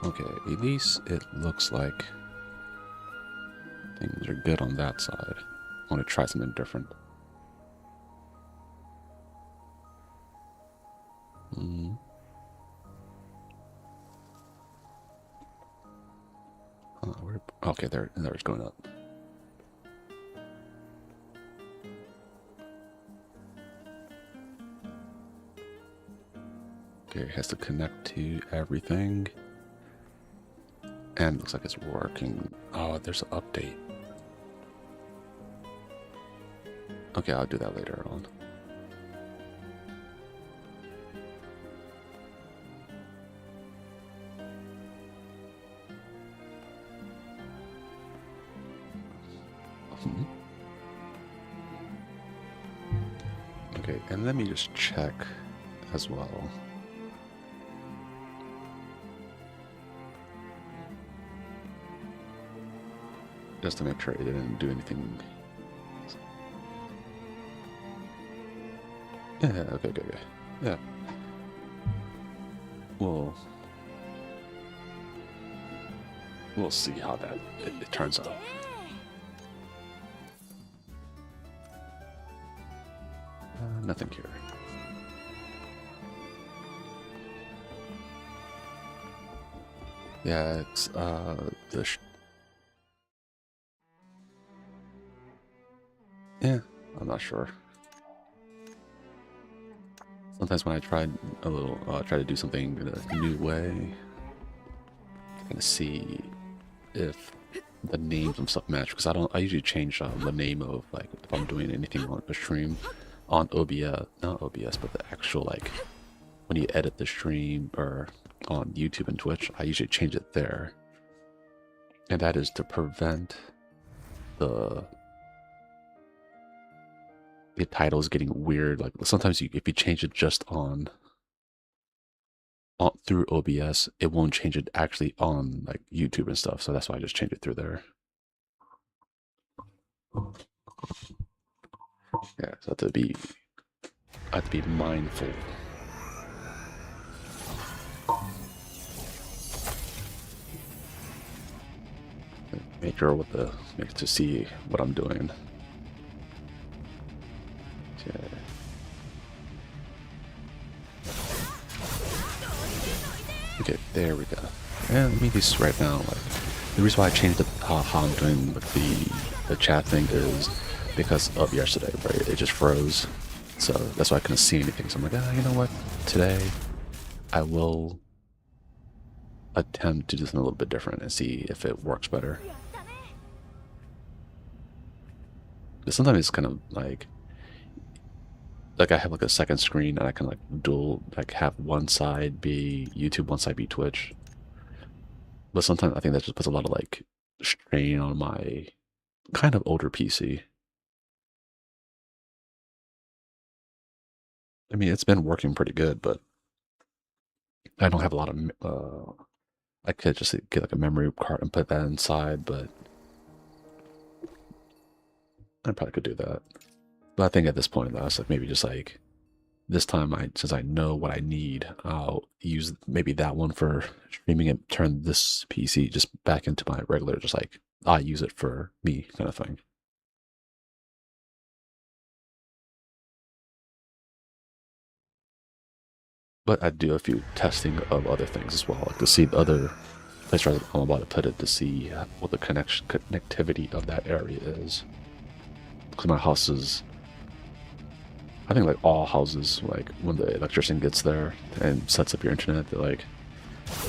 Okay, at least it looks like things are good on that side. I want to try something different. Mm. Okay, there it's going up. Okay, it has to connect to everything. And it looks like it's working. Oh, there's an update. Okay, I'll do that later on. Okay, and let me just check as well. Just to make sure it didn't do anything. Yeah, okay, okay, okay. Yeah. We'll see how that it turns out. Nothing here. Yeah, it's yeah, I'm not sure. Sometimes when I try to do something in a new way, kind of see if the names and stuff match, because I usually change the name of, like, if I'm doing anything on a stream on OBS, not OBS, but the actual, like, when you edit the stream or on YouTube and Twitch, I usually change it there. And that is to prevent the titles getting weird. Like, sometimes if you change it just on through OBS, it won't change it actually on, like, YouTube and stuff. So that's why I just change it through there. Yeah, so I have to be mindful. Make sure to see what I'm doing. Okay. Okay, there we go. And let me just right now, like, the reason why I changed how I'm doing with the chat thing is because of yesterday, right? It just froze. So that's why I couldn't see anything. So I'm like, you know what? Today I will attempt to do something a little bit different and see if it works better. But sometimes it's kind of like I have like a second screen and I can, like, have one side be YouTube, one side be Twitch. But sometimes I think that just puts a lot of, like, strain on my kind of older PC. I mean, it's been working pretty good, but I don't have a lot of. I could just get like a memory card and put that inside, but I probably could do that. But I think at this point, though, it's like maybe just like this time, since I know what I need, I'll use maybe that one for streaming and turn this PC just back into my regular, just like I use it for me kind of thing. But I do a few testing of other things as well, like to see the other place where I'm about to put it to see what the connectivity of that area is. Because my house is, I think, like all houses, like when the electrician gets there and sets up your internet, they're like,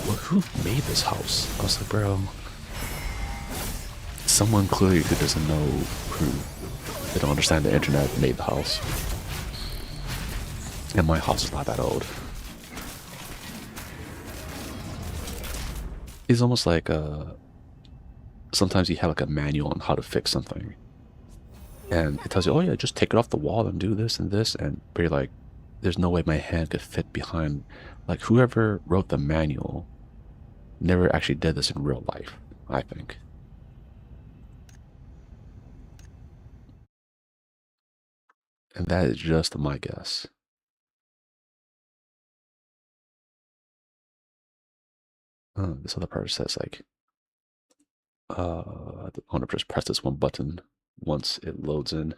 well, who made this house? I was like, bro, someone clearly who doesn't know, who they don't understand the internet made the house. And my house is not that old. It's almost like sometimes you have like a manual on how to fix something. And it tells you, oh yeah, just take it off the wall and do this and this. And but you're like, there's no way my hand could fit behind. Like, whoever wrote the manual never actually did this in real life, I think. And that is just my guess. This other part says like, I want to just press this one button once it loads in.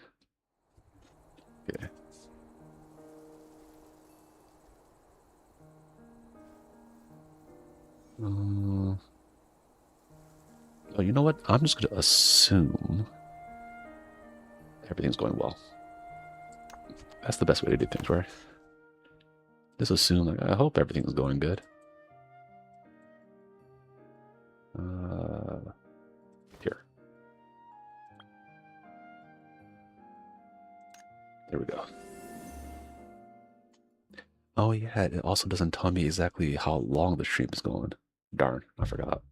Okay. Oh, you know what? I'm just gonna assume everything's going well. That's the best way to do things, right? Just assume, like, I hope everything's going good. Here. There we go. Oh yeah, it also doesn't tell me exactly how long the stream is going. Darn, I forgot.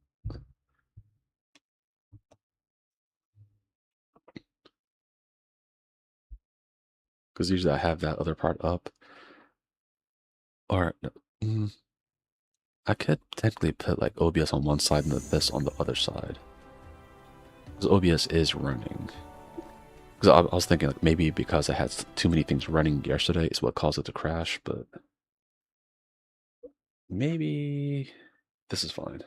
Because usually I have that other part up. Or, I could technically put like OBS on one side and this on the other side. Because OBS is running. Because I was thinking like maybe because I had too many things running yesterday is what caused it to crash, but maybe this is fine.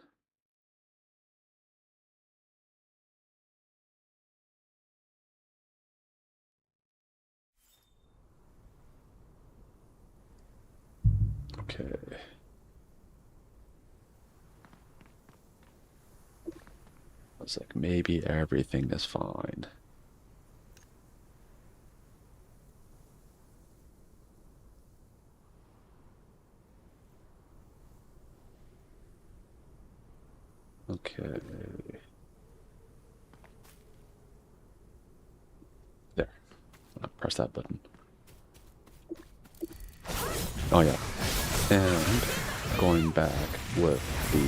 Okay. I was like, maybe everything is fine. Okay. There. I'll press that button. Oh yeah. And going back with the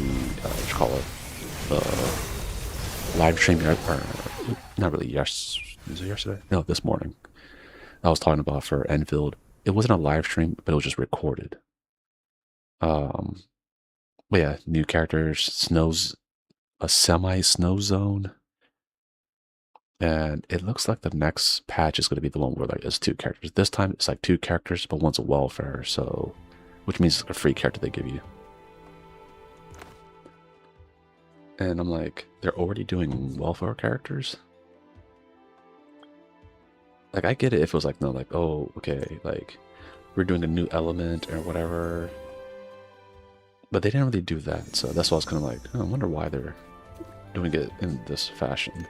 what you call it, live stream, or not really. Yes, was it yesterday? No, this morning. I was talking about for Enfield. It wasn't a live stream, but it was just recorded. But yeah, new characters, snows, a semi-snow zone, and it looks like the next patch is going to be the one where like it's 2 characters. This time it's like 2 characters, but one's a welfare, so which means it's a free character they give you. And I'm like, they're already doing welfare characters? Like, I get it if it was like, no, like, oh, okay, like, we're doing a new element or whatever. But they didn't really do that, so that's why I was kind of like, oh, I wonder why they're doing it in this fashion.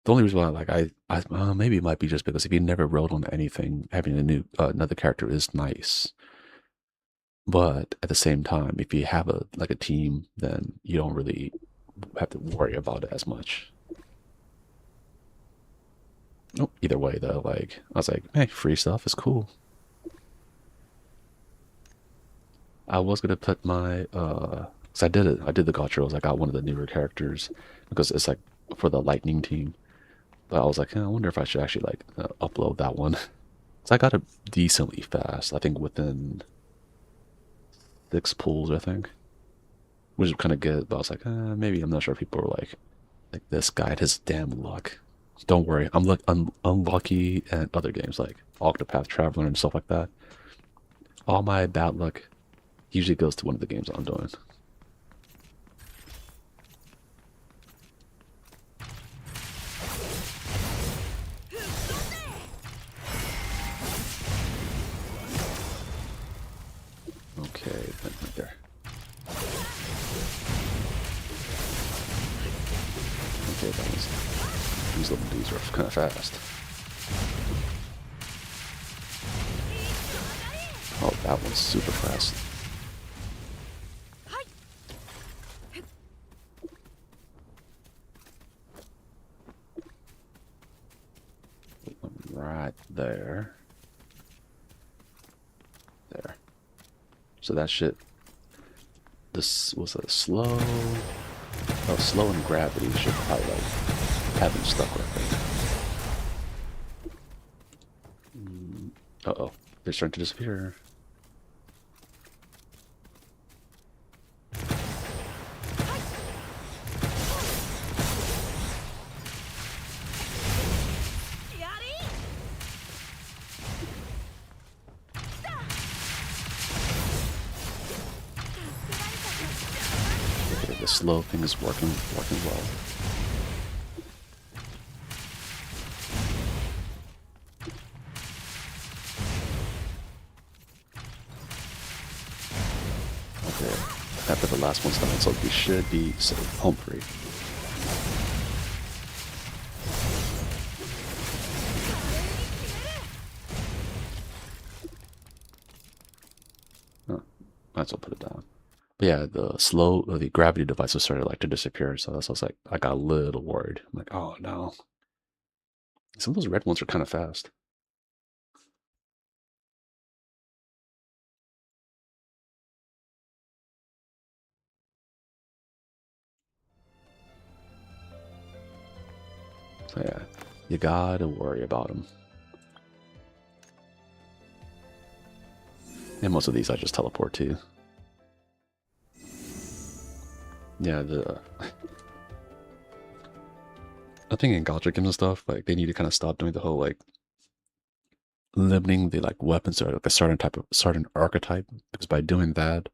The only reason why, like, maybe it might be just because if you never rode on anything, having a new another character is nice. But at the same time, if you have a team, then you don't really have to worry about it as much. Oh, either way, though, like I was like, hey, free stuff is cool. I was gonna put my cause I did it. I did the gotchas. I got one of the newer characters because it's like for the lightning team. But I was like, I wonder if I should actually like upload that one. So I got it decently fast. I think within 6 pulls, I think, which is kind of good. But I was like, maybe I'm not sure if people were like this guy and his damn luck. Don't worry, I'm unlucky at other games like Octopath Traveler and stuff like that. All my bad luck usually goes to one of the games I'm doing. Okay, right there. Okay, these little dudes are kind of fast. Oh, that one's super fast. Right there. There. So that shit. This was a slow. Oh, slow and gravity should probably like have him stuck right there. Uh-oh. They're starting to disappear. slow thing is working well. Okay, after the last one's done, so we should be home free. Oh, might as well put it down. But yeah, the gravity devices started like to disappear, so that's was like I got a little worried. I'm like, oh no. Some of those red ones are kind of fast. So yeah, you gotta worry about them. And most of these I just teleport to. Yeah, I think in gacha games and stuff, like they need to kind of stop doing the whole like limiting the like weapons to like a certain archetype, because by doing that,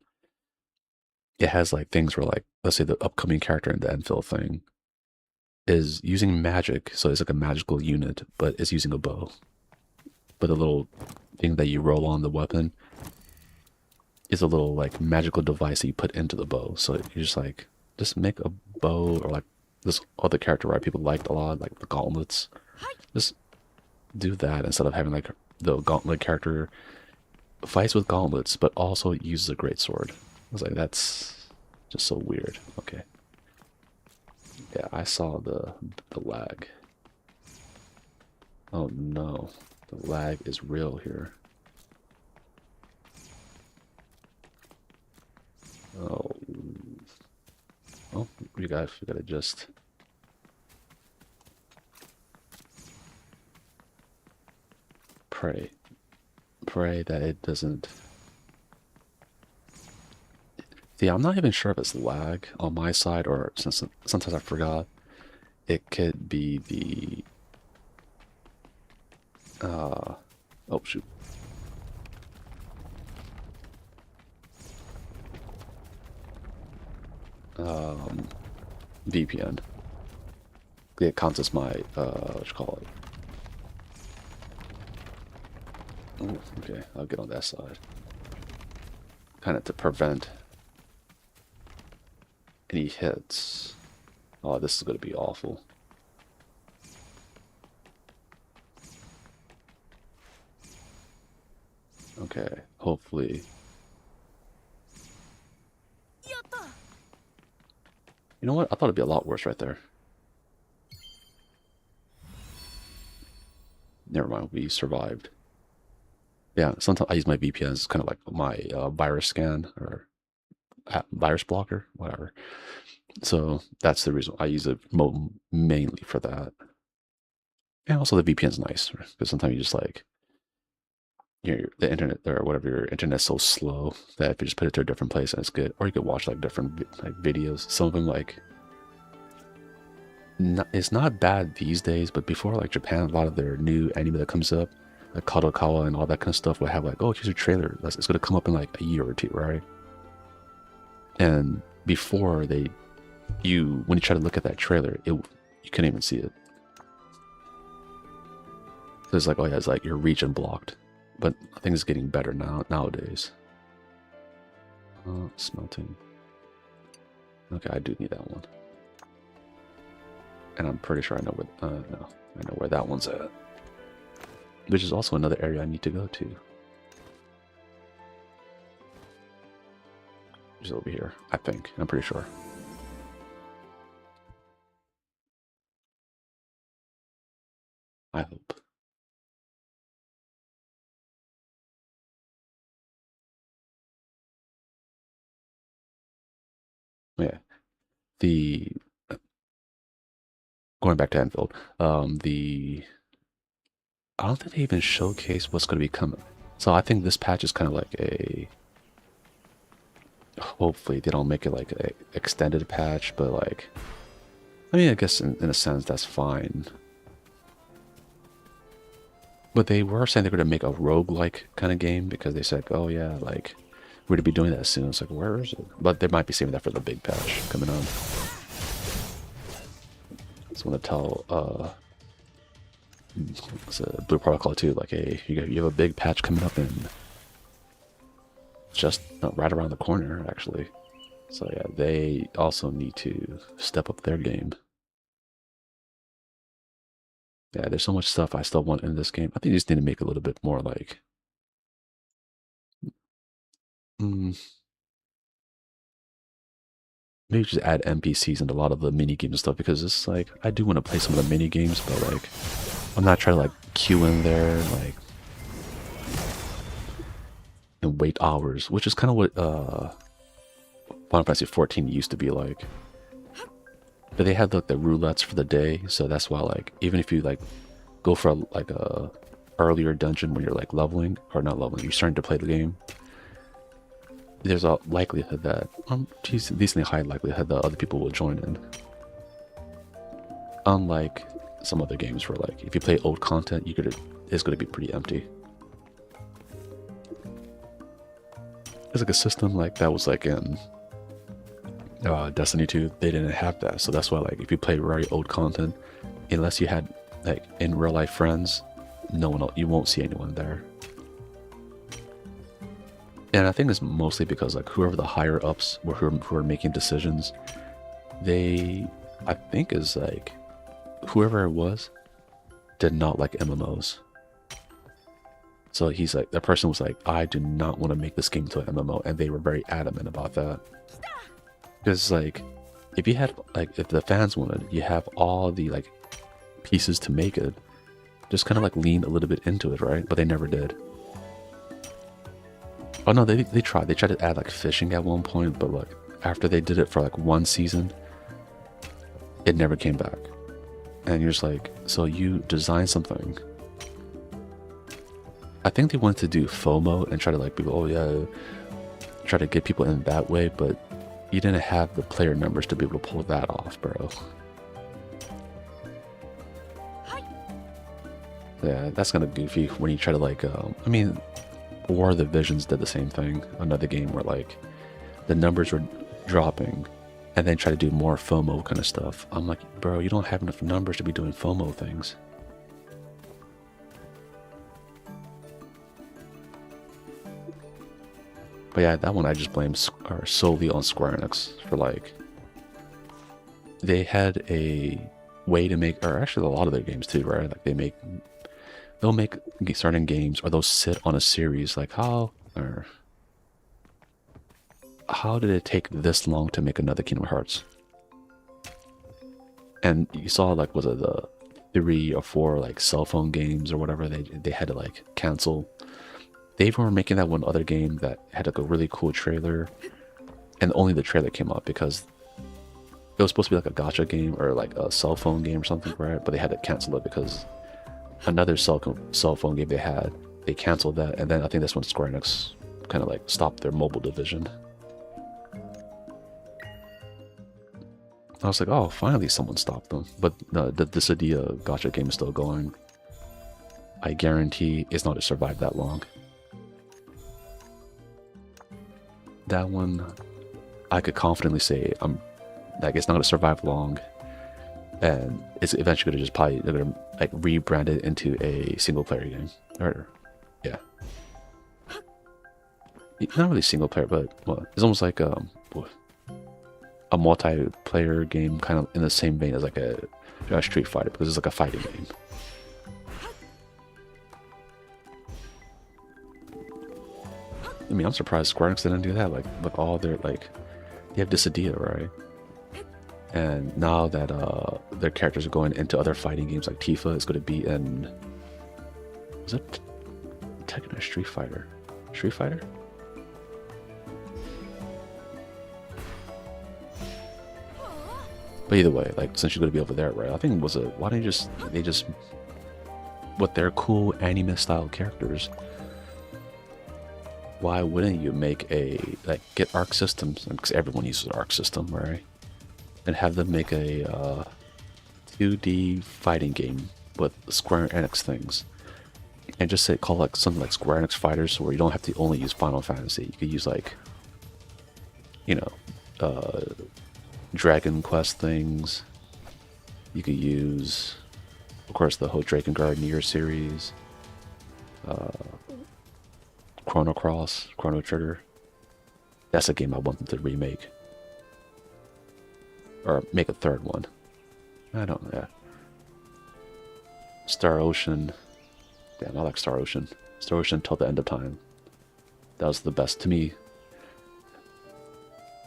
it has like things where like let's say the upcoming character in the Enfield thing is using magic, so it's like a magical unit, but it's using a bow. But the little thing that you roll on the weapon is a little like magical device that you put into the bow. So you're just like, just make a bow, or like this other character right people liked a lot, like the gauntlets. Just do that instead of having like the gauntlet character fights with gauntlets, but also uses a great sword. I was like, that's just so weird. Okay. Yeah, I saw the lag. Oh no, the lag is real here. Oh, well, we gotta just pray that it doesn't. See, I'm not even sure if it's lag on my side, or since sometimes I forgot, it could be the oh shoot. VPN. It counts as my what you call it. Oh, okay, I'll get on that side. Kind of to prevent any hits. Oh, this is going to be awful. Okay, hopefully. You know what? I thought it'd be a lot worse right there. Never mind, we survived. Yeah, sometimes I use my VPN as kind of like my virus scan or virus blocker, whatever. So that's the reason I use it mainly for that. And also the VPN's nice, because sometimes you just like the internet or whatever, your internet's so slow that if you just put it to a different place and it's good, or you could watch like different like videos. Some of them like it's not bad these days, but before like Japan, a lot of their new anime that comes up, like Kadokawa and all that kind of stuff, would have like, oh, here's a trailer. It's gonna come up in like a year or two, right? And before when you try to look at that trailer, you couldn't even see it. So it's like, oh yeah, it's like your region blocked. But I think it's getting better nowadays. Smelting. Okay, I do need that one. And I'm pretty sure I know where, no, I know where that one's at. Which is also another area I need to go to. Which is over here, I think. I'm pretty sure. I hope. Yeah. The going back to Enfield, I don't think they even showcase what's going to be coming. So I think this patch is kind of like a. Hopefully they don't make it like an extended patch, but like, I mean, I guess in a sense that's fine. But they were saying they're going to make a roguelike kind of game, because they said, oh yeah, like we're to be doing that soon. It's like, where is it? But they might be saving that for the big patch coming on. Just want to tell it's a Blue Protocol too. Like, hey, you have a big patch coming up and just right around the corner actually. So yeah, they also need to step up their game. Yeah, there's so much stuff I still want in this game. I think you just need to make it a little bit more like, maybe just add NPCs into a lot of the mini games and stuff, because it's like I do want to play some of the mini games, but like I'm not trying to like queue in there like and wait hours, which is kind of what Final Fantasy 14 used to be like. But they had like the roulettes for the day, so that's why like even if you like go for like a earlier dungeon when you're like leveling or not leveling, you're starting to play the game, there's a likelihood that decently high likelihood that other people will join in. Unlike some other games where like if you play old content, it's gonna be pretty empty. There's like a system like that was like in Destiny 2, they didn't have that, so that's why like if you play very old content, unless you had like in real life friends, no one else, you won't see anyone there. And I think it's mostly because like whoever the higher ups were who are making decisions, I think is like whoever it was did not like MMOs. So he's like, that person was like, I do not want to make this game into an MMO, and they were very adamant about that. Because like if you had like if the fans wanted, you have all the like pieces to make it, just kind of like lean a little bit into it, right? But they never did. Oh no, they tried. They tried to add like fishing at one point, but like after they did it for like one season, it never came back. And you're just like, so you design something. I think they wanted to do FOMO and try to like people, oh yeah, try to get people in that way, but you didn't have the player numbers to be able to pull that off, bro. Yeah, that's kind of goofy when you try to like, I mean, War of the Visions did the same thing. Another game where like the numbers were dropping and then try to do more FOMO kind of stuff. I'm like, bro, you don't have enough numbers to be doing FOMO things. But yeah, that one I just blame solely on Square Enix for like, they had a way to make, or actually a lot of their games too, right? Like they'll make certain games, or they'll sit on a series like how did it take this long to make another Kingdom Hearts? And you saw like, was it the 3 or 4 like cell phone games or whatever, they had to like cancel. They were making that one other game that had like a really cool trailer, and only the trailer came out because it was supposed to be like a gacha game or like a cell phone game or something, right? But they had to cancel it because another cell phone game they canceled that, and then I think that's when Square Enix kind of like stopped their mobile division. I was like, oh, finally someone stopped them. But the Dissidia gacha game is still going. I guarantee it's not going to survive that long. That one, I could confidently say like it's not going to survive long, and it's eventually going to just probably they're going to like rebrand it into a single player game, or yeah, not really single player, but well, it's almost like a multiplayer game, kind of in the same vein as like a Street Fighter, because it's like a fighting game. I mean, I'm surprised Square Enix didn't do that. Like all their like, they have Dissidia, right? And now that their characters are going into other fighting games, like Tifa is going to be in, is it Tekken or Street Fighter? Street Fighter? But either way, like since you're going to be over there, right? I think why don't they just with their cool anime style characters, why wouldn't you make get Arc Systems, because everyone uses Arc System, right? And have them make a 2D fighting game with Square Enix things, and just call it like something like Square Enix Fighters, where you don't have to only use Final Fantasy. You could use like you know, uh, Dragon Quest things. You could use, of course, the whole Drakengard Nier series, Chrono Cross, Chrono Trigger. That's a game I want them to remake. Or make a third one. I don't know. Yeah. Star Ocean. Damn, I like Star Ocean. Star Ocean till the end of time. That was the best to me.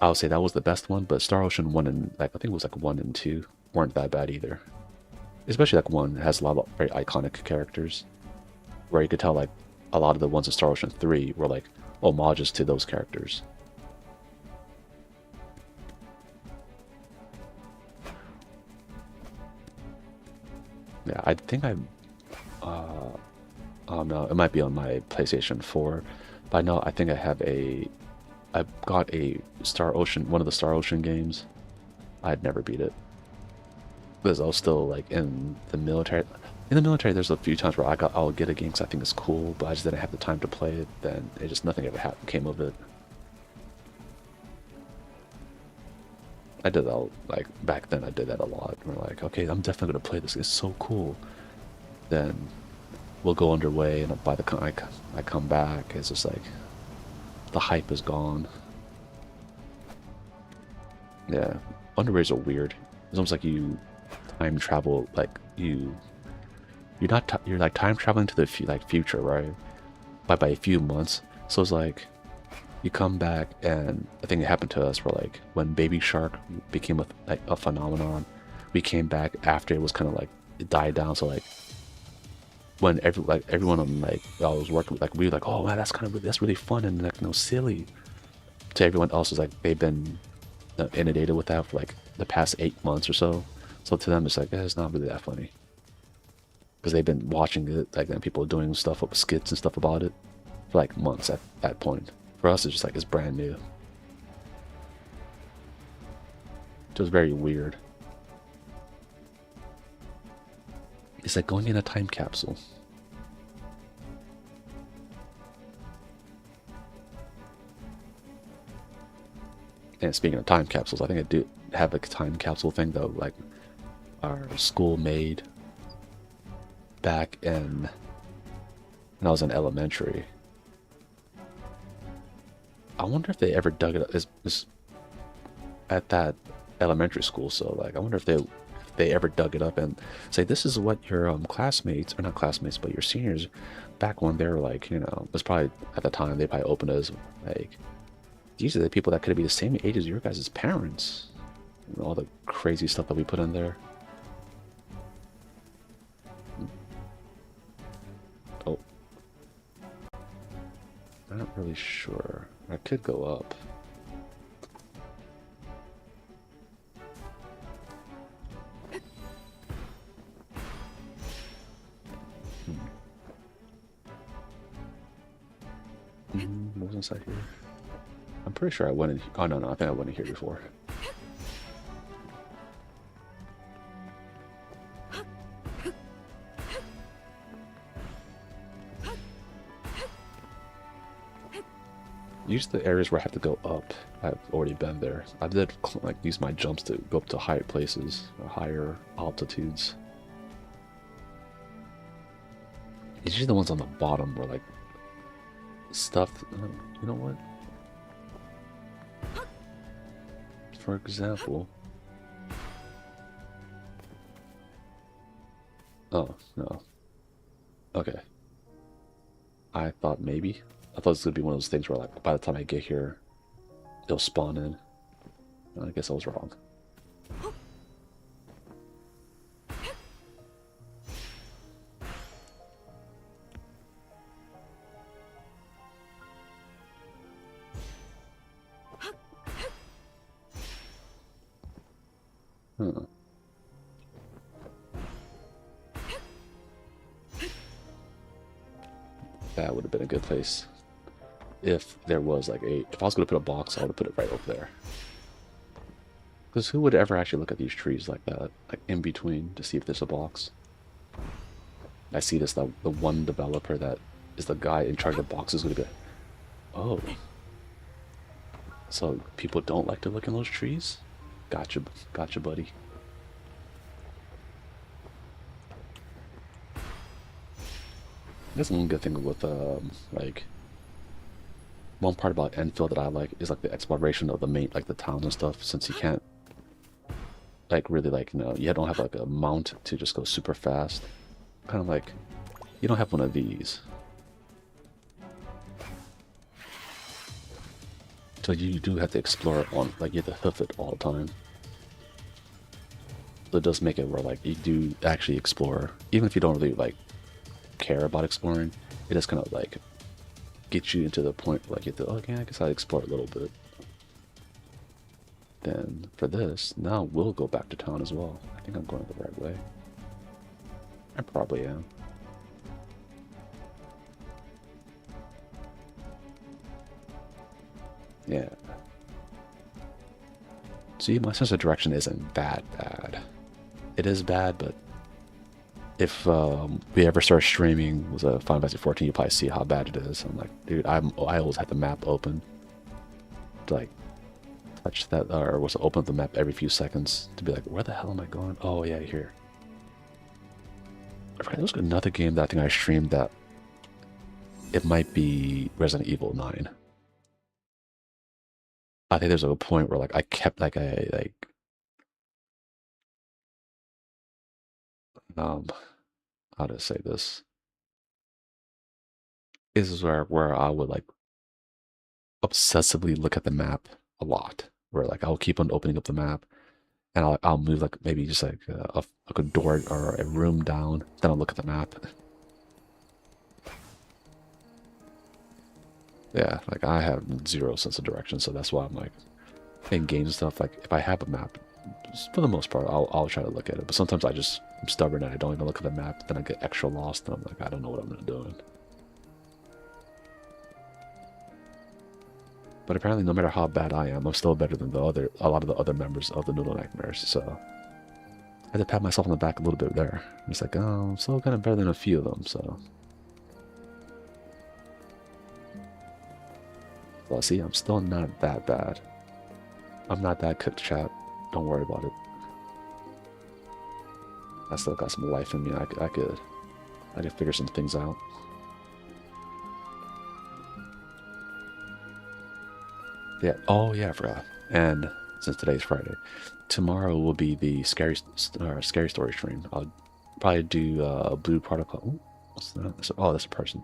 I would say that was the best one, but Star Ocean 1 and like I think it was like 1 and 2 weren't that bad either. Especially like 1 has a lot of very iconic characters. Where you could tell like a lot of the ones in Star Ocean 3 were like homages to those characters. Yeah, I think I don't know, it might be on my PlayStation 4, but I think I got a Star Ocean, one of the Star Ocean games. I'd never beat it. Because I was still like in the military. In the military, there's a few times where I'll get a game because I think it's cool, but I just didn't have the time to play it. Then it just nothing ever came of it. I did that like back then. I did that a lot. We're like, okay, I'm definitely gonna play this. It's so cool. Then we'll go underway, and by the time I come back, it's just like the hype is gone. Yeah, underways are weird. It's almost like you time travel, like you're like time traveling to the future, right? By a few months. So it's like you come back, and I think it happened to us where like when Baby Shark became a phenomenon, we came back after it was kind of like it died down. So like when everyone on like I was working with, like we were like, oh man, that's really fun and like silly. To everyone else is like they've been inundated with that for like the past 8 months or so. So to them it's like it's not really that funny because they've been watching it, like people doing stuff up skits and stuff about it for like months at that point. For us it's just like it's brand new. It was very weird. It's like going in a time capsule. And speaking of time capsules, I think I do have a time capsule thing though, like our school made back when I was in elementary. I wonder if they ever dug it up. It's at that elementary school, so like I wonder if they ever dug it up and say this is what your classmates, or not classmates, but your seniors back when they were like, it was probably at the time they probably opened as like these are the people that could be the same age as your guys' parents. All the crazy stuff that we put in there. Oh. I'm not really sure. I could go up. What was inside here? I'm pretty sure I went in. Oh no, I think I went in here before. Usually the areas where I have to go up, I've already been there. I did like use my jumps to go up to higher places, or higher altitudes. It's usually the ones on the bottom where like stuff. You know what? For example. Oh no. Okay. I thought maybe. I thought it was gonna be one of those things where like by the time I get here, it'll spawn in. I guess I was wrong. Huh. That would have been a good place. If there was like if I was going to put a box, I would have put it right over there. Because who would ever actually look at these trees like that, like in between, to see if there's a box? I see this, the one developer that is the guy in charge of boxes going to be, oh. So people don't like to look in those trees? Gotcha, gotcha, buddy. That's one good thing with like one part about Enfield that I like is like the exploration of the main like the towns and stuff. Since you can't like really like you don't have like a mount to just go super fast. Kind of like you don't have one of these. So you do have to explore it on, like you have to hoof it all the time. So it does make it where like you do actually explore, even if you don't really like care about exploring. It does kind of like get you into the point where, like you have to, okay, I guess I explore a little bit. Then for this, now we'll go back to town as well. I think I'm going the right way. I probably am. Yeah. See, my sense of direction isn't that bad. It is bad, but if we ever start streaming with a Final Fantasy 14, you probably see how bad it is. I'm like, dude, I always have the map open to like touch that, or was to open up the map every few seconds to be like, where the hell am I going? Oh yeah, here. I forgot there was another game that I think I streamed that it might be Resident Evil 9. I think there's a point where like I kept like um how to say this. This is where I would like obsessively look at the map a lot. Where like I'll keep on opening up the map and I'll move like maybe just like like a door or a room down. Then I'll look at the map. Yeah, like I have zero sense of direction, so that's why I'm like in games and stuff. Like if I have a map, for the most part, I'll try to look at it. But sometimes I'm stubborn and I don't even look at the map. Then I get extra lost, and I'm like, I don't know what I'm doing. But apparently, no matter how bad I am, I'm still better than a lot of the other members of the Noodle Nightmares. So I had to pat myself on the back a little bit there. It's like, oh, I'm still kind of better than a few of them. So, well, see, I'm still not that bad. I'm not that cooked, chat. Don't worry about it. I still got some life in me. I could figure some things out. Yeah. Oh yeah, I forgot. And since today's Friday, tomorrow will be the scary story stream. I'll probably do Blue Protocol. Ooh, what's that? Oh, that's a person.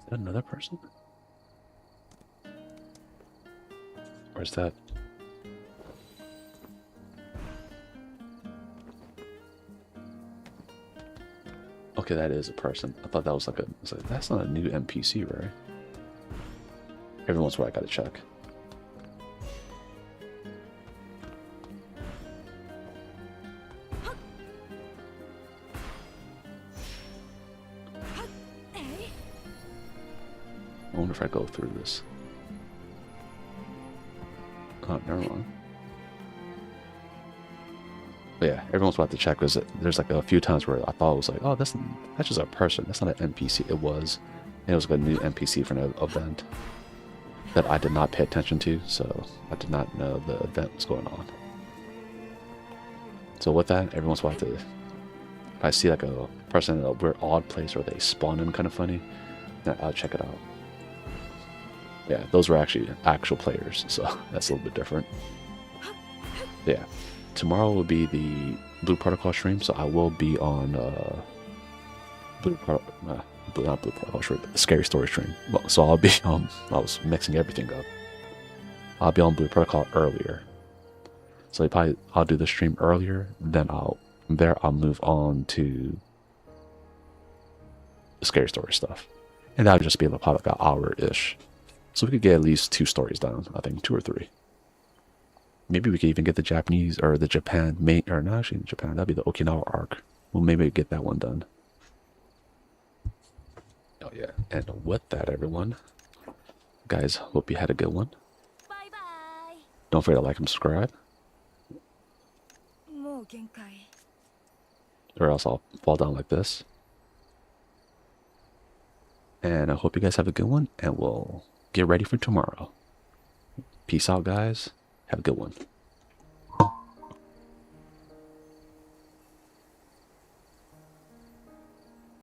Is that another person? Or is that? Okay, that is a person. I thought that was like that's not a new NPC, right? Every once in a while I gotta check. I wonder if I go through this. Oh, never mind. But yeah, every once in a while I have to check because there's like a few times where I thought it was like, oh, that's just a person. That's not an NPC. It was. And it was like a new NPC for an event that I did not pay attention to, so I did not know the event was going on. So with that, every once in a while I have to, if I see like a person in a weird odd place or they spawn in kind of funny, then I'll check it out. Yeah, those were actually actual players, so that's a little bit different. Yeah, tomorrow will be the Blue Protocol stream, so I will be on not Blue Protocol stream, but the Scary Story stream. So I'll be I was mixing everything up. I'll be on Blue Protocol earlier, so I'll do the stream earlier. Then I'll move on to the Scary Story stuff, and that'll just be about like an hour-ish. So we could get at least 2 stories down. I think 2 or 3. Maybe we could even get the Japanese or the Japan main, or not actually in Japan. That'd be the Okinawa arc. Well, maybe get that one done. Oh yeah, and with that, everyone, guys, hope you had a good one. Bye bye. Don't forget to like and subscribe, or else I'll fall down like this. And I hope you guys have a good one, and we'll get ready for tomorrow. Peace out, guys. Have a good one.